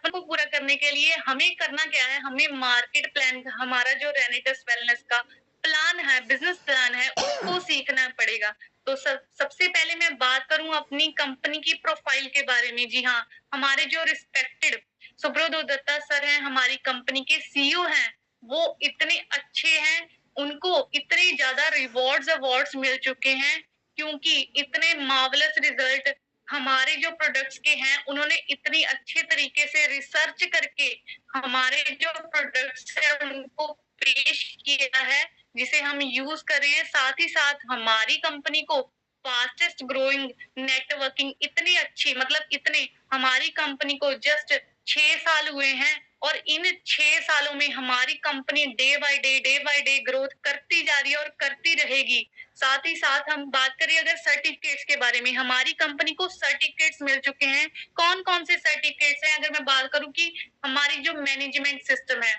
को पूरा करने के लिए हमें करना क्या है, हमें मार्केट प्लान हमारा जो रेनिटस वेलनेस का प्लान है, बिज़नेस प्लान है, उसको सीखना पड़ेगा। तो सबसे पहले मैं बात करूँ अपनी कंपनी की प्रोफाइल के बारे में। जी हाँ, हमारे जो रिस्पेक्टेड सुब्रतो दत्ता सर हैं, हमारी कंपनी के सीईओ हैं, वो इतने अच्छे हैं, उनको इतने ज़्यादा रिवॉर्ड्स, अवार्ड्स मिल चुके हैं, क्योंकि इतने मार्वेलस रिज़ल्ट हमारे जो प्रोडक्ट्स के हैं, उन्होंने इतनी अच्छे तरीके से रिसर्च करके हमारे जो प्रोडक्ट्स हैं, उनको पेश किया है, जिसे हम यूज़ कर रहे हैं। साथ ही साथ हमारी कंपनी को फास्टेस्ट ग्रोइंग नेटवर्किंग इतनी अच्छी मतलब इतने हमारी कंपनी को जस्ट 6 साल हुए हैं और इन 6 सालों में हमारी company day by day growth करती जा रही है और करती रहेगी। साथ ही साथ हम बात करें अगर सर्टिफिकेट्स के बारे में, हमारी कंपनी को सर्टिफिकेट्स मिल चुके हैं। कौन-कौन से सर्टिफिकेट्स हैं? अगर मैं बात करूँ कि हमारी जो मैनेजमेंट सिस्टम है,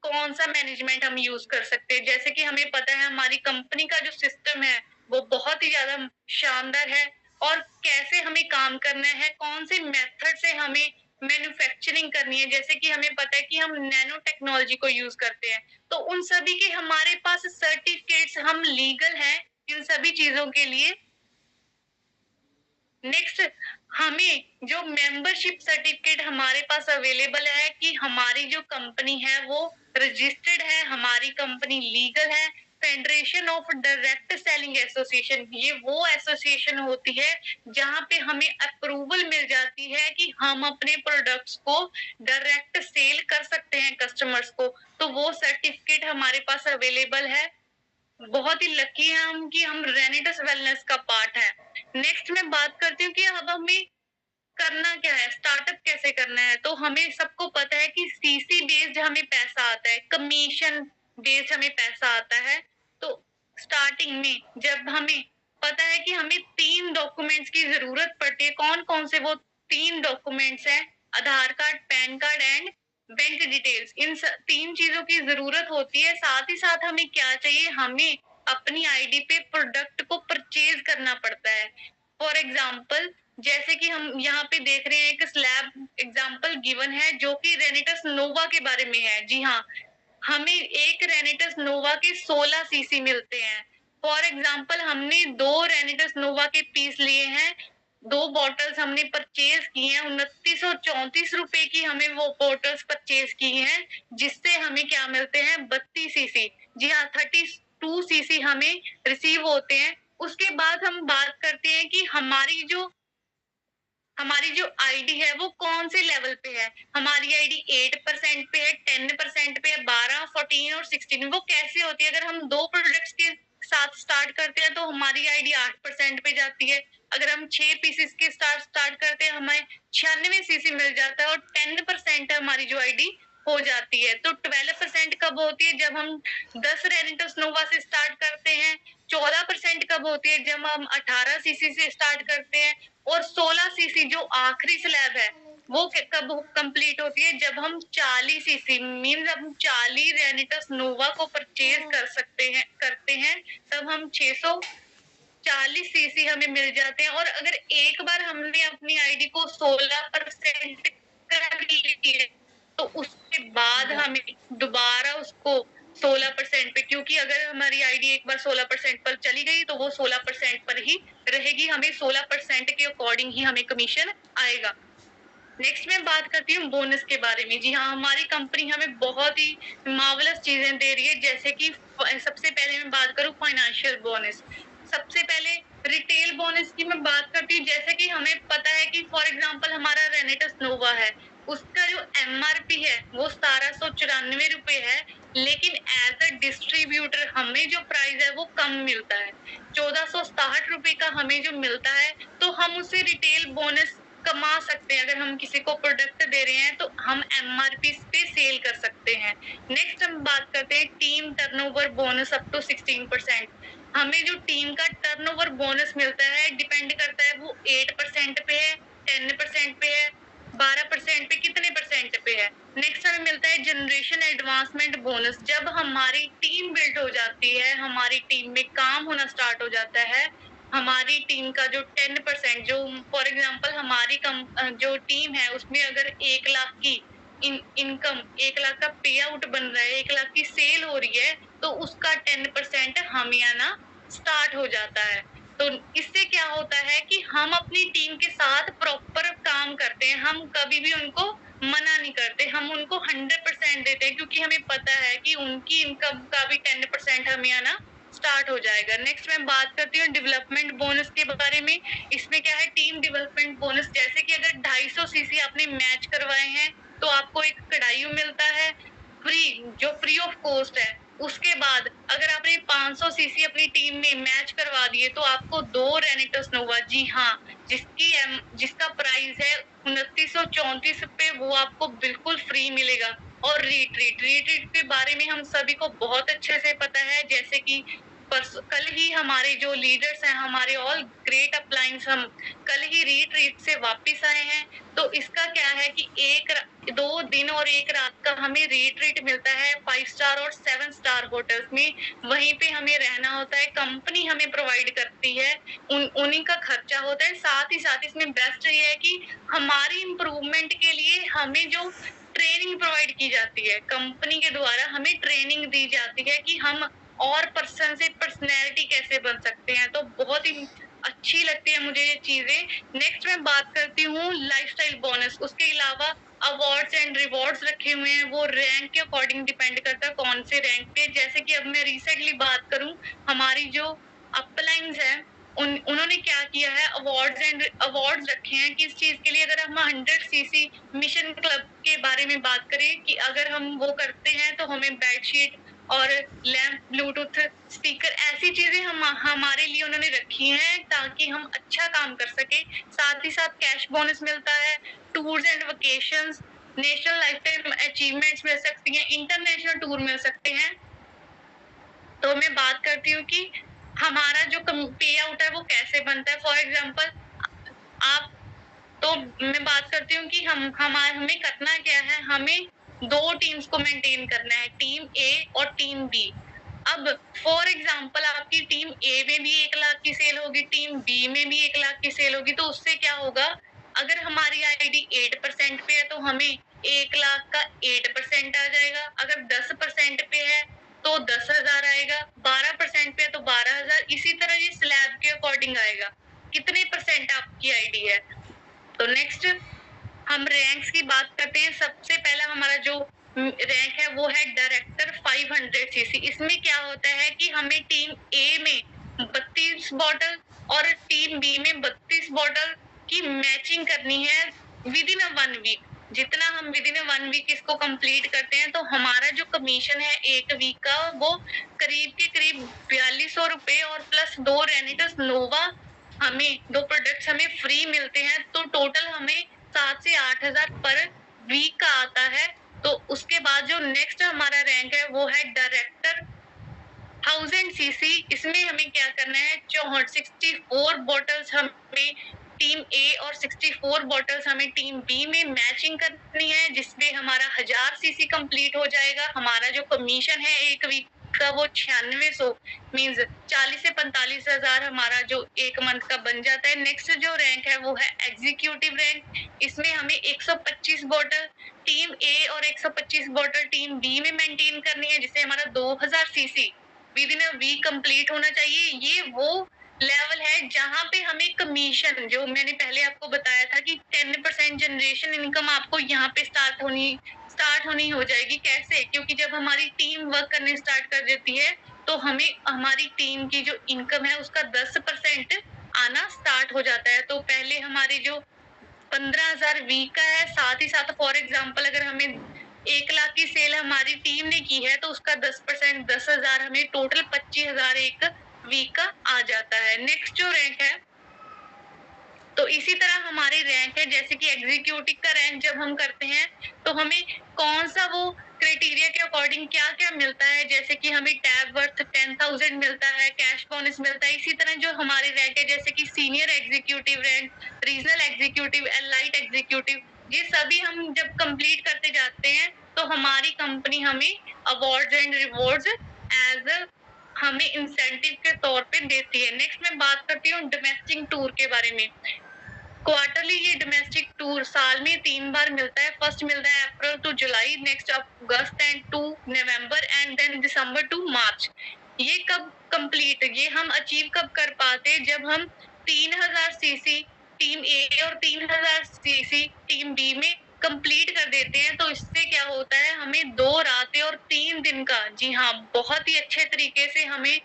कौन-सा मैनेजमेंट हम यूज़ कर सकते हैं। जैसे कि हमें पता है हमारी कंपनी का जो सिस्टम है, वो बहुत ही ज़्यादा शानदार है और कैसे हमें काम करना है, कौन से मेथड से हमें मैन्युफैक्चरिंग करनी है। जैसे कि हमें पता है कि हम नैनो टेक्नोलॉजी को यूज़ करते हैं, तो उन सभी के हमारे पास सर्टिफिकेट्स हम लीगल हैं इन सभी चीज़ों के लिए। नेक्स्ट हमें जो मेंबरशिप सर्टिफिकेट हमारे पास अवेलेबल है कि हमारी जो कंपनी है वो रजिस्टर्ड है, हमारी कंपनी लीगल है। Federation of direct selling association, ये वो एसोसिएशन होती है जहाँ पे हमें अप्रूवल मिल जाती है कि हम अपने प्रोडक्ट्स को डायरेक्ट सेल कर सकते हैं कस्टमर्स को। तो वो सर्टिफिकेट हमारे पास अवेलेबल है। बहुत ही लकी हैं हम कि हम रेनिटस वेलनेस का पार्ट है। नेक्स्ट मैं बात करती हूँ कि अब हमें करना क्या है, स्टार्टअप कैसे करना है। तो हमें सबको पता है कि सीसी बेस्ड हमें पैसा आता है, कमीशन बेस्ड हमें पैसा आता है। तो स्टार्टिंग में जब हमें पता है कि हमें 3 डॉक्यूमेंट्स की ज़रूरत पड़ती है, कौन-कौन से वो 3 डॉक्यूमेंट्स हैं, Aadhaar card, PAN card and bank details. इन 3 चीज़ों की ज़रूरत होती है। साथ ही साथ हमें क्या चाहिए, हमें अपनी आईडी पे प्रोडक्ट को परचेज़ करना पड़ता है। फॉर एग्ज़ाम्पल जैसे कि हम यहाँ पे देख रहे हैं एक स्लैब एग्जाम्पल गिवन है जो कि रेनिटस नोवा के बारे में है। जी हाँ, हमें एक रेनिटस नोवा के 16 सीसी मिलते हैं। फॉर एग्जाम्पल हमने 2 रेनिटस नोवा के पीस लिए हैं, 2 बॉटल्स हमने परचेज की हैं, 2934 की हमें वो बॉटल्स परचेज की हैं, जिससे हमें क्या मिलते हैं 32 सीसी। जी हाँ, 32 सीसी हमें रिसीव होते हैं। उसके बाद हम बात करते हैं कि हमारी जो आईडी है वो कौन से लेवल पे है। हमारी आईडी 8% पे है, 10% पे है, 12, 14 और 16। वो कैसे होती है, अगर हम 2 प्रोडक्ट्स के साथ स्टार्ट करते हैं तो हमारी आईडी 8% पे जाती है। अगर हम 6 पीसेस के साथ स्टार्ट करते हैं हमें 96 सीसी मिल जाता है और 10% हमारी जो आईडी हो जाती है। तो 12% कब होती है, जब हम 10 रेनिटोस नोवा से स्टार्ट करते हैं। 14% कब होती है, जब हम 18 सीसी से स्टार्ट करते हैं। और 16 सीसी जो आखिरी स्लैब है वो कब कंप्लीट होती है, जब हम 40 सीसी मींस हम 40 रेनिटस नोवा को परचेज कर सकते हैं करते हैं, तब हम 640 सीसी हमें मिल जाते हैं। और अगर एक बार हमने अपनी आईडी को 16% कर ली है तो उसके बाद हमें दोबारा उसको 16% पे, क्योंकि अगर हमारी आईडी एक बार 16% पर चली गई तो वो 16% पर ही रहेगी। हमें 16% के अकॉर्डिंग ही हमें कमीशन आएगा। नेक्स्ट मैं बात करती हूँ बोनस के बारे में। जी हाँ, हमारी कंपनी हमें बहुत ही मार्वेलस चीजें दे रही है। जैसे कि सबसे पहले मैं बात करूँ फाइनेंशियल बोनस। सबसे पहले रिटेल बोनस की मैं बात करती हूँ। जैसे कि हमें पता है कि फॉर एग्जांपल हमारा रेनेटस नोवा है, उसका जो एमआरपी है वो 1794 है, लेकिन एज अ डिस्ट्रीब्यूटर हमें जो प्राइस है वो कम मिलता है, 1467 का हमें जो मिलता है। तो हम उसे रिटेल बोनस कमा सकते हैं। अगर हम किसी को प्रोडक्ट दे रहे हैं तो हम एमआरपी पे सेल कर सकते हैं। नेक्स्ट हम बात करते हैं team turnover bonus up to 16%। हमें जो टीम का टर्नओवर बोनस मिलता है डिपेंड करता है वो 8% पे है, 10% पे है, 12% पे, कितने परसेंट पे है। नेक्स्ट हमें मिलता है जनरेशन एडवांसमेंट बोनस। जब हमारी टीम बिल्ड हो जाती है, हमारी टीम में काम होना स्टार्ट हो जाता है, हमारी टीम का जो 10% जो फॉर एग्जांपल हमारी जो टीम है उसमें अगर 1 लाख की इनकम 1 लाख का पे आउट बन रहा है, 1 लाख की सेल हो रही है, तो उसका 10% हमें आना स्टार्ट हो जाता है। तो इससे क्या होता है कि हम अपनी टीम के साथ प्रॉपर काम करते हैं, हम कभी भी उनको मना नहीं करते, हम उनको 100% देते हैं क्योंकि हमें पता है कि उनकी इनकम का भी 10% हमें आना स्टार्ट हो जाएगा। नेक्स्ट मैं बात करती हूँ डेवलपमेंट बोनस के बारे में। इसमें क्या है टीम डेवलपमेंट बोनस, जैसे कि अगर 250 सीसी आपने मैच करवाए हैं तो आपको एक कड़ायू मिलता है फ्री ऑफ कॉस्ट है। उसके बाद अगर आपने 500 सीसी अपनी टीम में मैच करवा दिए तो आपको 2 रेनेटोस नोवा, जी हाँ, जिसका प्राइस है 2934 रुपए, वो आपको बिल्कुल फ्री मिलेगा। और रीट्रीट के बारे में हम सभी को बहुत अच्छे से पता है, जैसे कि कल ही हमारे जो लीडर्स हैं, हमारे ऑल ग्रेट अपलायंस, हम कल ही रीट्रीट से वापस आए हैं। तो इसका क्या है कि 2 दिन और 1 रात का हमें रीट्रीट मिलता है 5 स्टार और 7 स्टार होटल्स में। वहीं पे हमें रहना होता है, कंपनी हमें प्रोवाइड करती है, उन्हीं का खर्चा होता है। साथ ही साथ इसमें बेस्ट ये है कि हमारी इम्प्रूवमेंट के लिए हमें जो ट्रेनिंग प्रोवाइड की जाती है, कंपनी के द्वारा हमें ट्रेनिंग दी जाती है कि हम और पर्सन से पर्सनैलिटी कैसे बन सकते हैं। तो बहुत ही अच्छी लगती है मुझे ये चीजें। नेक्स्ट मैं बात करती हूँ लाइफस्टाइल बोनस। उसके अलावा अवार्ड्स एंड रिवॉर्ड्स रखे हुए हैं, वो रैंक के अकॉर्डिंग डिपेंड करता है कौन से रैंक पे। जैसे कि अब मैं रिसेंटली बात करूं, हमारी जो अपलाइंस है उन्होंने क्या किया है, अवार्ड्स रखे हैं किस चीज के लिए। अगर हम 100 सीसी मिशन क्लब के बारे में बात करें कि अगर हम वो करते हैं तो हमें बेडशीट और लैंप, ब्लूटूथ स्पीकर, ऐसी चीजें हमारे लिए उन्होंने रखी हैं ताकि हम अच्छा काम कर सके। साथ ही साथ कैश बोनस मिलता है, tours and vacations, national lifetime achievements मिल सकती हैं, इंटरनेशनल टूर मिल सकते हैं। तो मैं बात करती हूँ कि हमारा जो पे आउट है वो कैसे बनता है। फॉर एग्जाम्पल आप, तो मैं बात करती हूँ कि हमें करना क्या है, हमें 2 टीम्स को मेंटेन करना है, टीम ए और टीम बी। अब फॉर एग्जाम्पल आपकी टीम ए में भी 1 लाख की सेल होगी, टीम बी में भी 1 लाख की सेल होगी, तो उससे क्या होगा, अगर हमारी आईडी 8% पे है तो हमें 1 लाख का 8% आ जाएगा। अगर 10% पे है तो 10,000 आएगा, 12% पे है तो 12,000। इसी तरह ये स्लैब के अकॉर्डिंग आएगा, कितने परसेंट आपकी आईडी है। तो नेक्स्ट हम रैंक्स की बात करते हैं। सबसे पहला हमारा जो रैंक है वो है डायरेक्टर 500 सीसी। इसमें क्या होता है कि हमें टीम ए में 32 बॉटल और टीम बी में 32 बॉटल की मैचिंग करनी है विद इन 1 वीक। जितना हम विद इन 1 वीक इसको कंप्लीट करते हैं तो हमारा जो कमीशन है 1 वीक का वो करीब 4200 रुपए और प्लस 2 रेनिटस नोवा, हमें 2 प्रोडक्ट्स हमें फ्री मिलते हैं। तो टोटल हमें 7 से 8,000 पर वीक का आता है। तो उसके बाद जो नेक्स्ट हमारा रैंक है वो है डायरेक्टर 1000 सीसी। इसमें हमें क्या करना है, 64 बॉटल्स हमें टीम ए और 64 बॉटल्स हमें टीम बी में मैचिंग करनी है, जिसमें हमारा 1000 सीसी कंप्लीट हो जाएगा। हमारा जो कमीशन है 1 वीक का वो 9600 मींस 40 से 45,000 हमारा जो 1 मंथ का बन जाता है। नेक्स्ट जो रैंक है वो है एग्जीक्यूटिव रैंक। इसमें हमें 125 बॉटल टीम ए और 125 बॉटल टीम बी में मेंटेन करनी है, जिससे हमारा 2000 CC within a week complete होना चाहिए। ये वो लेवल है जहां पे हमें कमीशन, जो मैंने पहले आपको बताया था कि 10% जनरेशन इनकम आपको यहाँ पे स्टार्ट होनी हो जाएगी। कैसे, क्योंकि जब हमारी टीम वर्क करने स्टार्ट कर देती है तो हमें हमारी टीम की जो इनकम है उसका 10% आना स्टार्ट हो जाता है। तो पहले हमारी जो 15,000 वीक का है, साथ ही साथ फॉर एग्जाम्पल अगर हमें 1 लाख की सेल हमारी टीम ने की है तो उसका 10% 10,000 हमें टोटल 25,000 एक वीक का आ जाता है। नेक्स्ट जो रैंक है, तो इसी तरह हमारे रैंक है, जैसे कि एग्जीक्यूटिव का रैंक जब हम करते हैं तो हमें कौन सा वो क्राइटेरिया के अकॉर्डिंग क्या क्या मिलता है, जैसे कि हमें टैब वर्थ 10,000 मिलता है, कैश बोनस मिलता है। इसी तरह जो हमारे रैंक है जैसे कि senior executive rank, regional executive, elite executive, ये सभी हम जब कंप्लीट करते जाते हैं तो हमारी कंपनी हमें अवार्ड्स एंड रिवॉर्ड्स एज हमें इंसेंटिव के तौर पे देती है। नेक्स्ट मैं बात करती हूँ डोमेस्टिक टूर के बारे में। क्वार्टरली ये डोमेस्टिक टूर साल में 3 बार मिलता है। फर्स्ट मिलता है April to July, next August and to November and then December to March. ये कब कंप्लीट, ये हम अचीव कब कर पाते हैं, जब हम 3000 सीसी टीम ए और 3000 सीसी टीम बी में कंप्लीट कर देते हैं। तो इससे क्या होता है, हमें 2 रातें और 3 दिन का, जी हाँ, बहुत ही अच्छे तरीके से हमें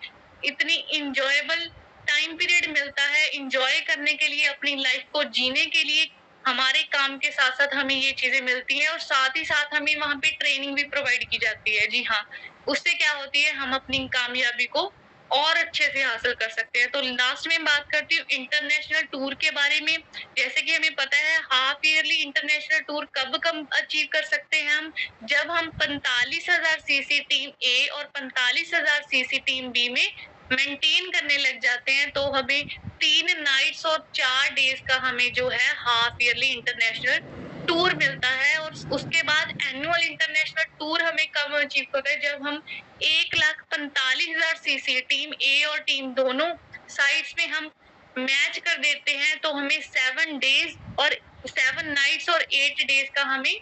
इतनी इंजॉयबल टाइम पीरियड मिलता है एंजॉय करने के लिए, अपनी लाइफ को जीने के लिए। हमारे काम के साथ-साथ हमें ये चीज़ें मिलती हैं और साथ ही साथ हमें वहाँ पे ट्रेनिंग भी प्रोवाइड की जाती है। जी हाँ, उससे क्या होती है, हम अपनी कामयाबी को और अच्छे से हासिल कर सकते हैं। तो लास्ट में बात करती हूँ इंटरनेशनल टूर के बारे में। जैसे कि हमें पता है हाफ ईयरली इंटरनेशनल टूर कब अचीव कर सकते हैं हम, जब हम 45,000 सीसी टीम ए और 45,000 सीसी टीम बी में मेंटेन करने लग जाते हैं। तो हमें 3 नाइट्स और 4 डेज का हमें जो है हाफ ईयरली इंटरनेशनल टूर मिलता है। और उसके बाद एनुअल इंटरनेशनल टूर हमें कब अचीव होता है, जब हम 1,45,000 सीसी टीम ए और टीम दोनों साइड्स में हम मैच कर देते हैं। तो हमें 7 डेज और 7 नाइट्स और 8 डेज का हमें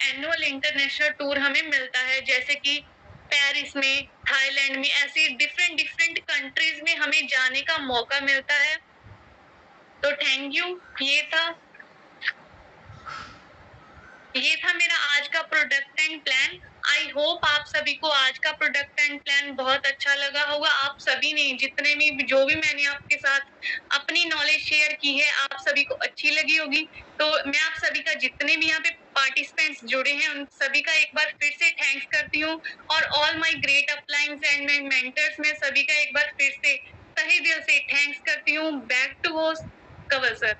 एनुअल इंटरनेशनल टूर हमें मिलता है। जैसे कि पेरिस में, थाईलैंड में, ऐसी डिफरेंट डिफरेंट कंट्रीज में हमें जाने का मौका मिलता है। तो थैंक यू। ये था मेरा आज का product and plan. I hope आप सभी को आज का प्रोडक्ट एंड प्लान बहुत अच्छा लगा होगा। आप सभी ने जितने भी जो भी मैंने आपके साथ अपनी नॉलेज शेयर की है, आप सभी को अच्छी लगी होगी। तो मैं आप सभी का, जितने भी यहाँ पे पार्टिसिपेंट्स जुड़े हैं, उन सभी का एक बार फिर से थैंक्स करती हूँ। और all my great अपलाइंस and my mentors, मैं सभी का एक बार फिर से तहे दिल से थैंक्स करती हूँ। Back to host Kanwal sir.